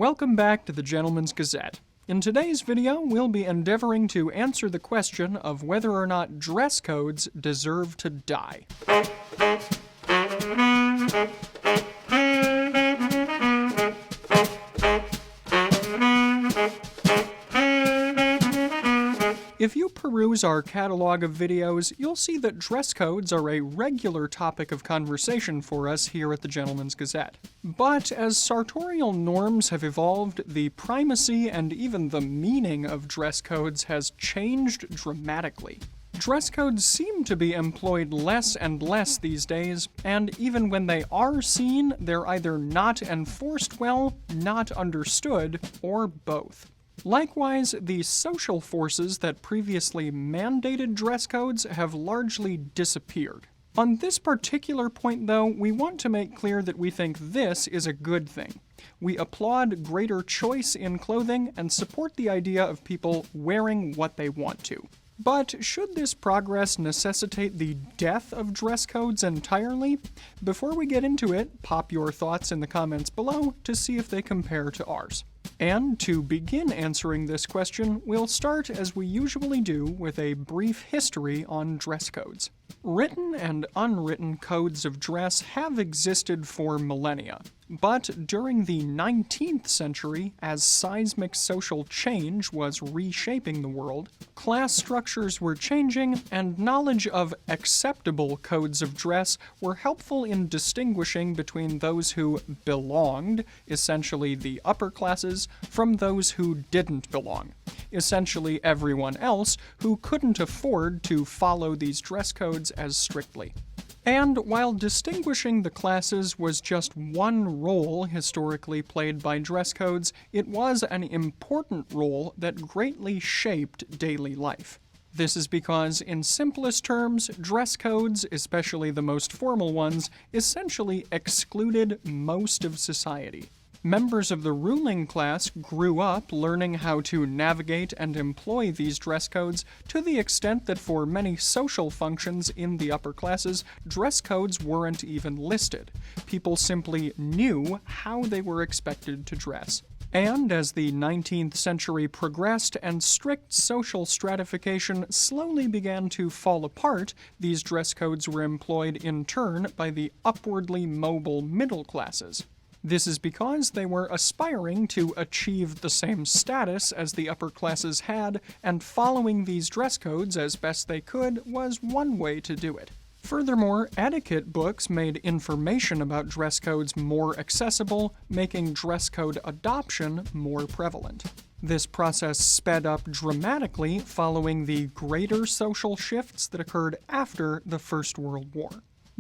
Welcome back to the Gentleman's Gazette. In today's video, we'll be endeavoring to answer the question of whether or not dress codes deserve to die. If you peruse our catalog of videos, you'll see that dress codes are a regular topic of conversation for us here at the Gentleman's Gazette. But as sartorial norms have evolved, the primacy and even the meaning of dress codes has changed dramatically. Dress codes seem to be employed less and less these days, and even when they are seen, they're either not enforced well, not understood, or both. Likewise, the social forces that previously mandated dress codes have largely disappeared. On this particular point, though, we want to make clear that we think this is a good thing. We applaud greater choice in clothing and support the idea of people wearing what they want to. But should this progress necessitate the death of dress codes entirely? Before we get into it, pop your thoughts in the comments below to see if they compare to ours. And to begin answering this question, we'll start as we usually do with a brief history on dress codes. Written and unwritten codes of dress have existed for millennia. But during the 19th century, as seismic social change was reshaping the world, class structures were changing, and knowledge of acceptable codes of dress were helpful in distinguishing between those who belonged, essentially the upper classes, from those who didn't belong, essentially everyone else who couldn't afford to follow these dress codes as strictly. And while distinguishing the classes was just one role historically played by dress codes, it was an important role that greatly shaped daily life. This is because, in simplest terms, dress codes, especially the most formal ones, essentially excluded most of society. Members of the ruling class grew up learning how to navigate and employ these dress codes to the extent that for many social functions in the upper classes, dress codes weren't even listed. People simply knew how they were expected to dress. And as the 19th century progressed and strict social stratification slowly began to fall apart, these dress codes were employed in turn by the upwardly mobile middle classes. This is because they were aspiring to achieve the same status as the upper classes had, and following these dress codes as best they could was one way to do it. Furthermore, etiquette books made information about dress codes more accessible, making dress code adoption more prevalent. This process sped up dramatically following the greater social shifts that occurred after the First World War.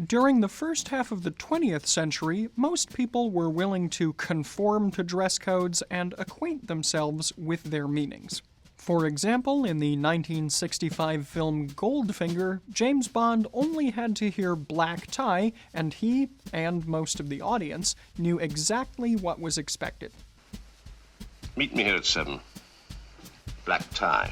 During the first half of the 20th century, most people were willing to conform to dress codes and acquaint themselves with their meanings. For example, in the 1965 film Goldfinger, James Bond only had to hear black tie, and he, and most of the audience, knew exactly what was expected. Meet me here at 7. Black tie.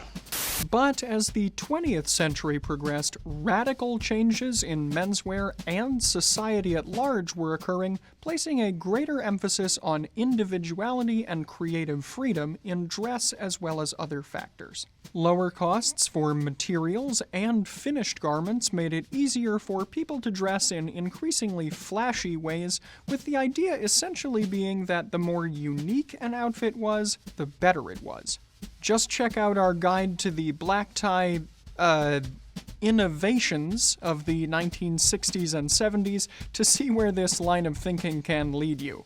But as the 20th century progressed, radical changes in menswear and society at large were occurring, placing a greater emphasis on individuality and creative freedom in dress as well as other factors. Lower costs for materials and finished garments made it easier for people to dress in increasingly flashy ways, with the idea essentially being that the more unique an outfit was, the better it was. Just check out our guide to the black tie, innovations of the 1960s and 70s to see where this line of thinking can lead you.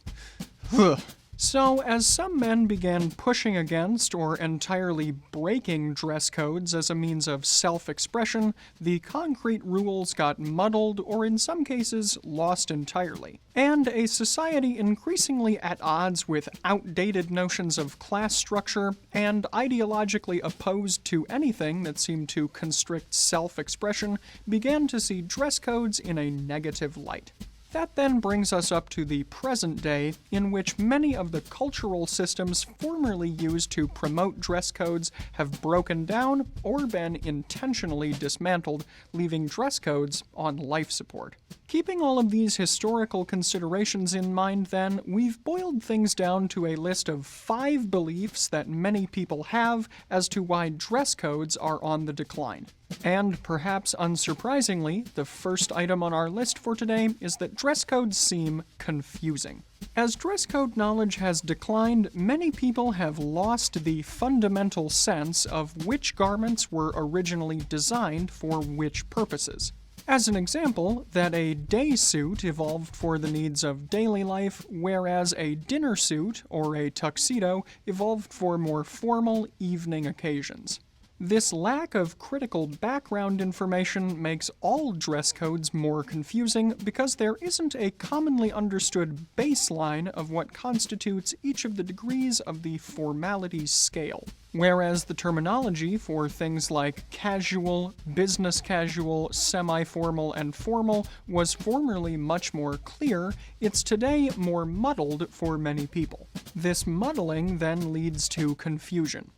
So, as some men began pushing against or entirely breaking dress codes as a means of self-expression, the concrete rules got muddled or in some cases lost entirely. And a society increasingly at odds with outdated notions of class structure and ideologically opposed to anything that seemed to constrict self-expression began to see dress codes in a negative light. That then brings us up to the present day, in which many of the cultural systems formerly used to promote dress codes have broken down or been intentionally dismantled, leaving dress codes on life support. Keeping all of these historical considerations in mind, then, we've boiled things down to a list of 5 beliefs that many people have as to why dress codes are on the decline. And perhaps unsurprisingly, the first item on our list for today is that dress codes seem confusing. As dress code knowledge has declined, many people have lost the fundamental sense of which garments were originally designed for which purposes. As an example, that a day suit evolved for the needs of daily life, whereas a dinner suit or a tuxedo evolved for more formal evening occasions. This lack of critical background information makes all dress codes more confusing because there isn't a commonly understood baseline of what constitutes each of the degrees of the formality scale. Whereas the terminology for things like casual, business casual, semi-formal, and formal was formerly much more clear, it's today more muddled for many people. This muddling then leads to confusion.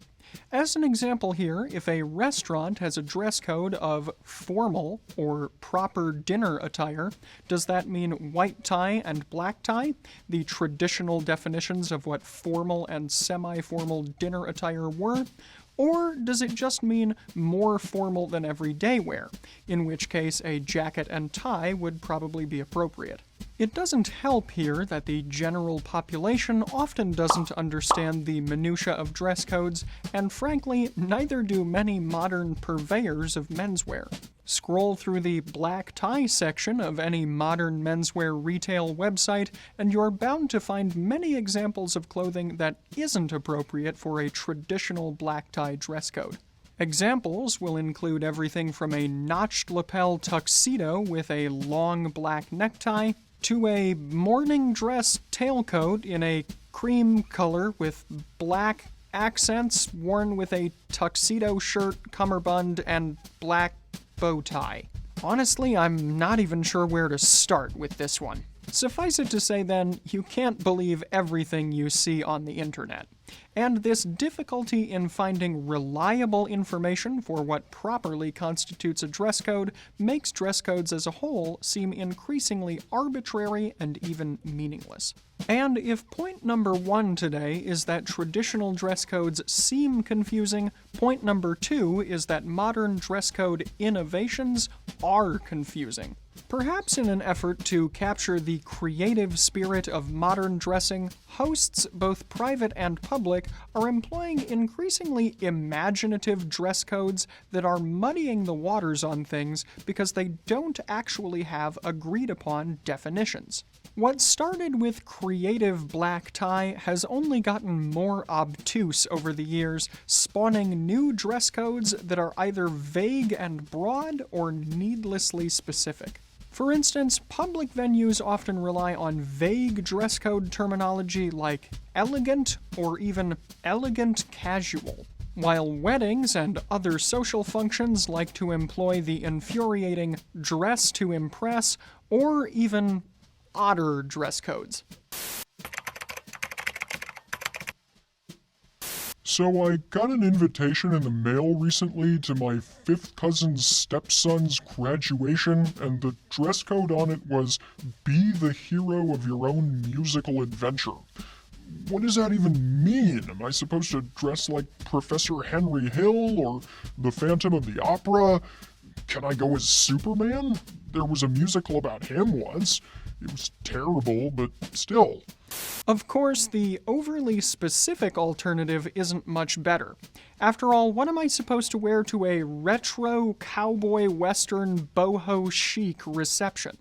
As an example here, if a restaurant has a dress code of formal or proper dinner attire, does that mean white tie and black tie, the traditional definitions of what formal and semi-formal dinner attire were? Or does it just mean more formal than everyday wear, in which case a jacket and tie would probably be appropriate? It doesn't help here that the general population often doesn't understand the minutiae of dress codes, and frankly, neither do many modern purveyors of menswear. Scroll through the black tie section of any modern menswear retail website, and you're bound to find many examples of clothing that isn't appropriate for a traditional black tie dress code. Examples will include everything from a notched lapel tuxedo with a long black necktie, to a morning dress tailcoat in a cream color with black accents worn with a tuxedo shirt, cummerbund, and black bow tie. Honestly, I'm not even sure where to start with this one. Suffice it to say then, you can't believe everything you see on the internet. And this difficulty in finding reliable information for what properly constitutes a dress code makes dress codes as a whole seem increasingly arbitrary and even meaningless. And if point number 1 today is that traditional dress codes seem confusing, point number 2 is that modern dress code innovations are confusing. Perhaps in an effort to capture the creative spirit of modern dressing, hosts, both private and public, are employing increasingly imaginative dress codes that are muddying the waters on things because they don't actually have agreed-upon definitions. What started with creative black tie has only gotten more obtuse over the years, spawning new dress codes that are either vague and broad or needlessly specific. For instance, public venues often rely on vague dress code terminology like elegant or even elegant casual, while weddings and other social functions like to employ the infuriating dress to impress or even odder dress codes. So I got an invitation in the mail recently to my 5th cousin's stepson's graduation, and the dress code on it was, "Be the hero of your own musical adventure." What does that even mean? Am I supposed to dress like Professor Henry Hill or the Phantom of the Opera? Can I go as Superman? There was a musical about him once. It was terrible, but still. Of course, the overly specific alternative isn't much better. After all, what am I supposed to wear to a retro cowboy western boho chic reception?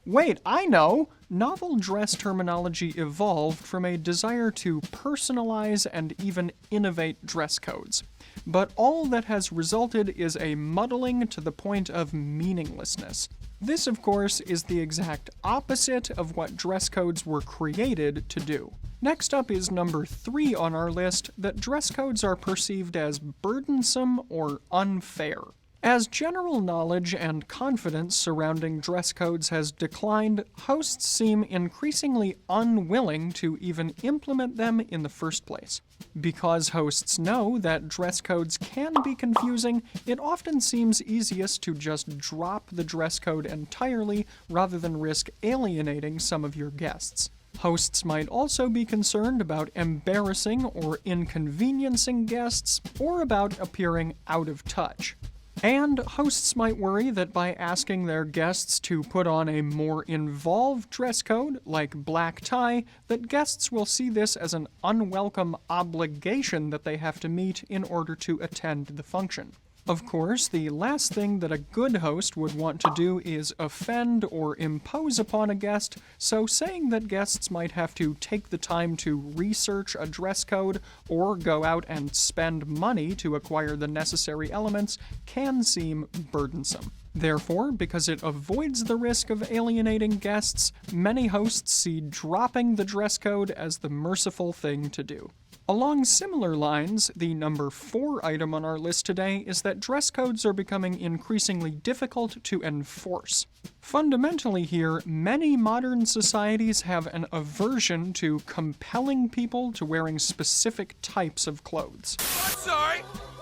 Wait, I know! Novel dress terminology evolved from a desire to personalize and even innovate dress codes. But all that has resulted is a muddling to the point of meaninglessness. This, of course, is the exact opposite of what dress codes were created to do. Next up is number 3 on our list, that dress codes are perceived as burdensome or unfair. As general knowledge and confidence surrounding dress codes has declined, hosts seem increasingly unwilling to even implement them in the first place. Because hosts know that dress codes can be confusing, it often seems easiest to just drop the dress code entirely rather than risk alienating some of your guests. Hosts might also be concerned about embarrassing or inconveniencing guests, or about appearing out of touch. And hosts might worry that by asking their guests to put on a more involved dress code, like black tie, that guests will see this as an unwelcome obligation that they have to meet in order to attend the function. Of course, the last thing that a good host would want to do is offend or impose upon a guest, so saying that guests might have to take the time to research a dress code or go out and spend money to acquire the necessary elements can seem burdensome. Therefore, because it avoids the risk of alienating guests, many hosts see dropping the dress code as the merciful thing to do. Along similar lines, the number 4 item on our list today is that dress codes are becoming increasingly difficult to enforce. Fundamentally here, many modern societies have an aversion to compelling people to wearing specific types of clothes. I'm sorry.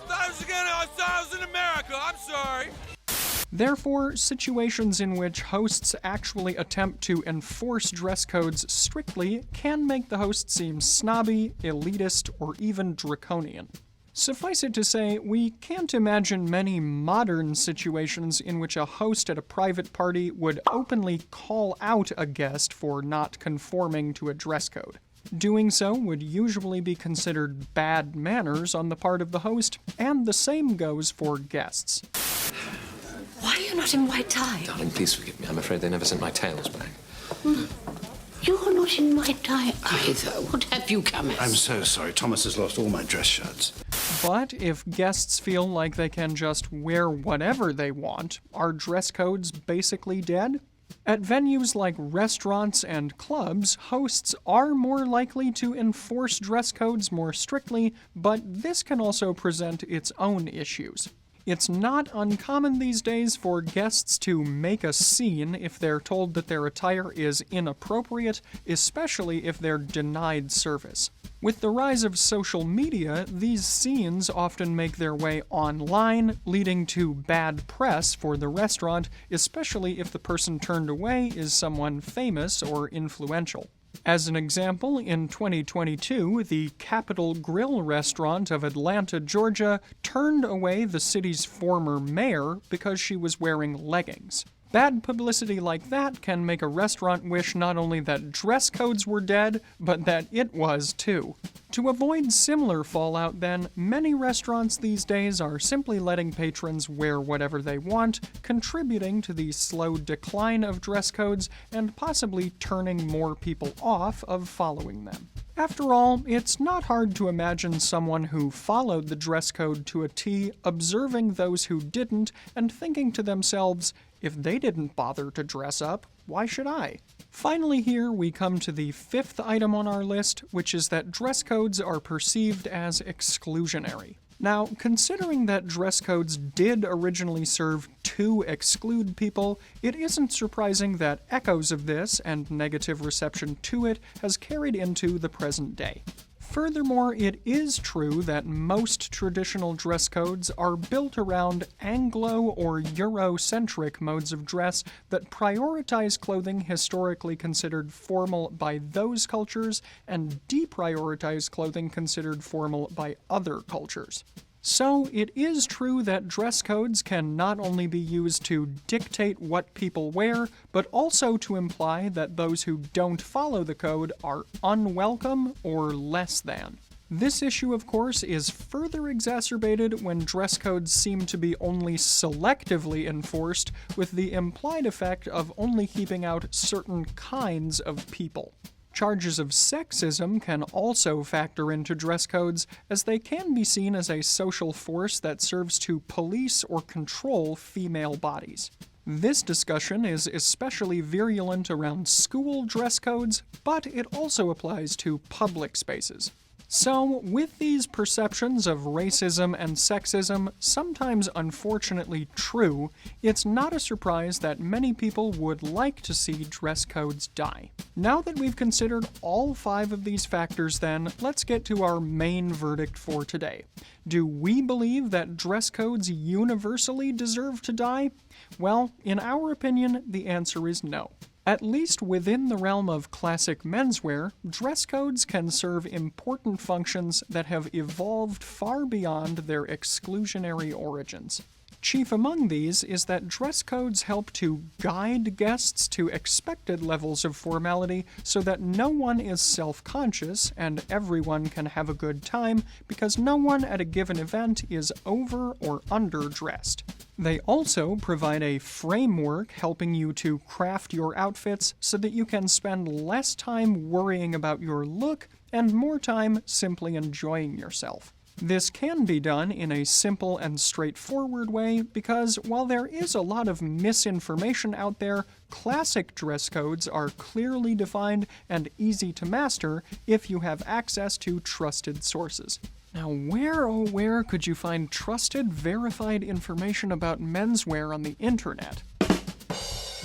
I thought I was in America. I'm sorry. Therefore, situations in which hosts actually attempt to enforce dress codes strictly can make the host seem snobby, elitist, or even draconian. Suffice it to say, we can't imagine many modern situations in which a host at a private party would openly call out a guest for not conforming to a dress code. Doing so would usually be considered bad manners on the part of the host, and the same goes for guests. Why are you not in white tie? Darling, please forgive me. I'm afraid they never sent my tails back. You're not in white tie either. What have you come as? I'm so sorry. Thomas has lost all my dress shirts. But if guests feel like they can just wear whatever they want, are dress codes basically dead? At venues like restaurants and clubs, hosts are more likely to enforce dress codes more strictly, but this can also present its own issues. It's not uncommon these days for guests to make a scene if they're told that their attire is inappropriate, especially if they're denied service. With the rise of social media, these scenes often make their way online, leading to bad press for the restaurant, especially if the person turned away is someone famous or influential. As an example, in 2022, the Capitol Grill restaurant of Atlanta, Georgia, turned away the city's former mayor because she was wearing leggings. Bad publicity like that can make a restaurant wish not only that dress codes were dead, but that it was too. To avoid similar fallout, then, many restaurants these days are simply letting patrons wear whatever they want, contributing to the slow decline of dress codes and possibly turning more people off of following them. After all, it's not hard to imagine someone who followed the dress code to a T observing those who didn't and thinking to themselves, if they didn't bother to dress up, why should I? Finally here, we come to the 5th item on our list, which is that dress codes are perceived as exclusionary. Now, considering that dress codes did originally serve to exclude people, it isn't surprising that echoes of this and negative reception to it has carried into the present day. Furthermore, it is true that most traditional dress codes are built around Anglo or Eurocentric modes of dress that prioritize clothing historically considered formal by those cultures and deprioritize clothing considered formal by other cultures. So, it is true that dress codes can not only be used to dictate what people wear, but also to imply that those who don't follow the code are unwelcome or less than. This issue, of course, is further exacerbated when dress codes seem to be only selectively enforced, with the implied effect of only keeping out certain kinds of people. Charges of sexism can also factor into dress codes, as they can be seen as a social force that serves to police or control female bodies. This discussion is especially virulent around school dress codes, but it also applies to public spaces. So, with these perceptions of racism and sexism sometimes unfortunately true, it's not a surprise that many people would like to see dress codes die. Now that we've considered all 5 of these factors then, let's get to our main verdict for today. Do we believe that dress codes universally deserve to die? Well, in our opinion, the answer is no. At least within the realm of classic menswear, dress codes can serve important functions that have evolved far beyond their exclusionary origins. Chief among these is that dress codes help to guide guests to expected levels of formality so that no one is self-conscious and everyone can have a good time because no one at a given event is over or underdressed. They also provide a framework helping you to craft your outfits so that you can spend less time worrying about your look and more time simply enjoying yourself. This can be done in a simple and straightforward way because while there is a lot of misinformation out there, classic dress codes are clearly defined and easy to master if you have access to trusted sources. Now, where oh where could you find trusted, verified information about menswear on the internet?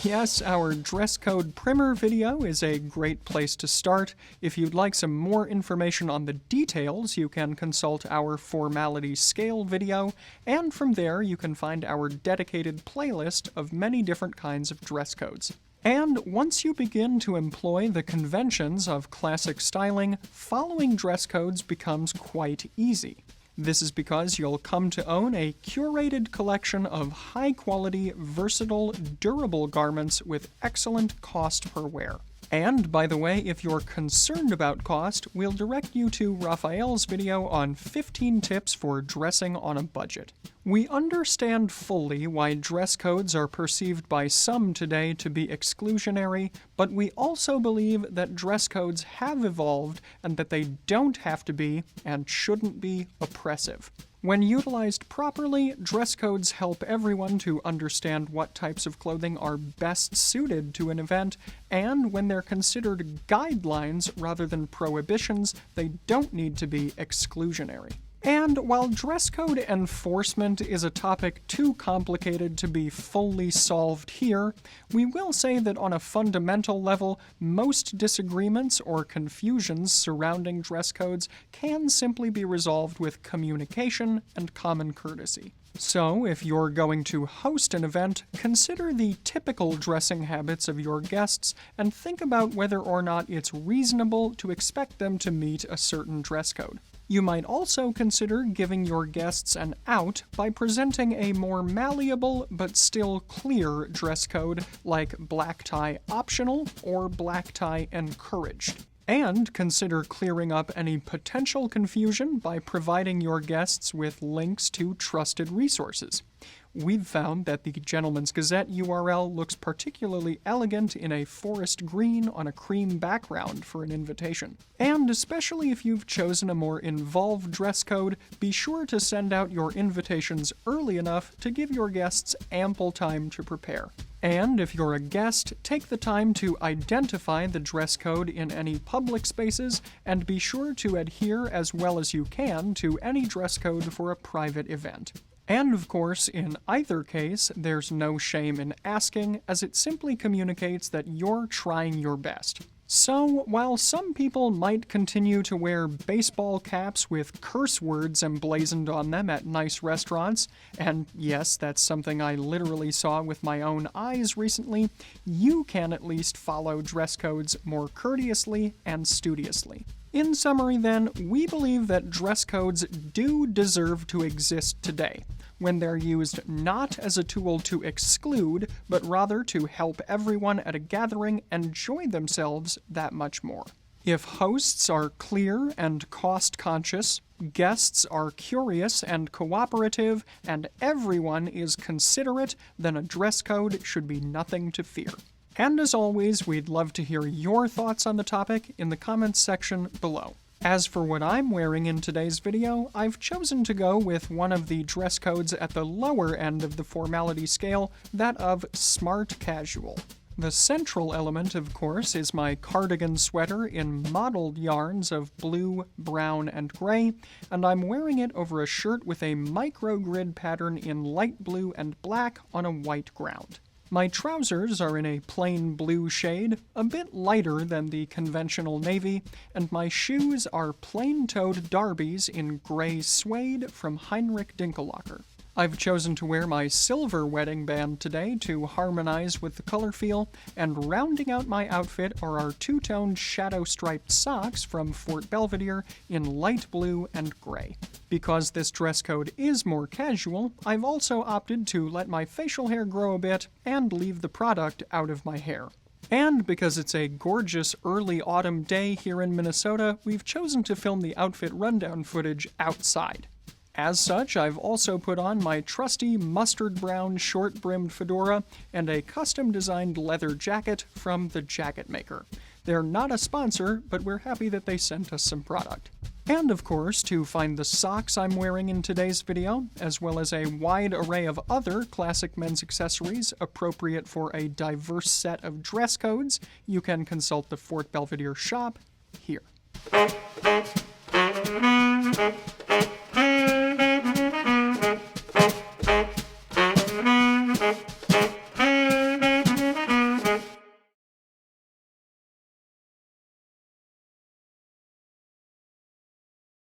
Yes, our dress code primer video is a great place to start. If you'd like some more information on the details, you can consult our formality scale video, and from there you can find our dedicated playlist of many different kinds of dress codes. And once you begin to employ the conventions of classic styling, following dress codes becomes quite easy. This is because you'll come to own a curated collection of high-quality, versatile, durable garments with excellent cost per wear. And, by the way, if you're concerned about cost, we'll direct you to Raphael's video on 15 tips for dressing on a budget. We understand fully why dress codes are perceived by some today to be exclusionary, but we also believe that dress codes have evolved and that they don't have to be and shouldn't be oppressive. When utilized properly, dress codes help everyone to understand what types of clothing are best suited to an event, and when they're considered guidelines rather than prohibitions, they don't need to be exclusionary. And while dress code enforcement is a topic too complicated to be fully solved here, we will say that on a fundamental level, most disagreements or confusions surrounding dress codes can simply be resolved with communication and common courtesy. So, if you're going to host an event, consider the typical dressing habits of your guests and think about whether or not it's reasonable to expect them to meet a certain dress code. You might also consider giving your guests an out by presenting a more malleable but still clear dress code like black tie optional or black tie encouraged. And consider clearing up any potential confusion by providing your guests with links to trusted resources. We've found that the Gentleman's Gazette URL looks particularly elegant in a forest green on a cream background for an invitation. And especially if you've chosen a more involved dress code, be sure to send out your invitations early enough to give your guests ample time to prepare. And if you're a guest, take the time to identify the dress code in any public spaces, and be sure to adhere as well as you can to any dress code for a private event. And of course, in either case, there's no shame in asking, as it simply communicates that you're trying your best. So, while some people might continue to wear baseball caps with curse words emblazoned on them at nice restaurants, and yes, that's something I literally saw with my own eyes recently, you can at least follow dress codes more courteously and studiously. In summary then, we believe that dress codes do deserve to exist today, when they're used not as a tool to exclude, but rather to help everyone at a gathering enjoy themselves that much more. If hosts are clear and cost-conscious, guests are curious and cooperative, and everyone is considerate, then a dress code should be nothing to fear. And as always, we'd love to hear your thoughts on the topic in the comments section below. As for what I'm wearing in today's video, I've chosen to go with one of the dress codes at the lower end of the formality scale, that of smart casual. The central element, of course, is my cardigan sweater in mottled yarns of blue, brown, and gray, and I'm wearing it over a shirt with a microgrid pattern in light blue and black on a white ground. My trousers are in a plain blue shade, a bit lighter than the conventional navy, and my shoes are plain-toed derbies in gray suede from Heinrich Dinkelocker. I've chosen to wear my silver wedding band today to harmonize with the color feel, and rounding out my outfit are our two-toned shadow-striped socks from Fort Belvedere in light blue and gray. Because this dress code is more casual, I've also opted to let my facial hair grow a bit and leave the product out of my hair. And because it's a gorgeous early autumn day here in Minnesota, we've chosen to film the outfit rundown footage outside. As such, I've also put on my trusty mustard brown short-brimmed fedora and a custom-designed leather jacket from The Jacket Maker. They're not a sponsor, but we're happy that they sent us some product. And of course, to find the socks I'm wearing in today's video, as well as a wide array of other classic men's accessories appropriate for a diverse set of dress codes, you can consult the Fort Belvedere shop here.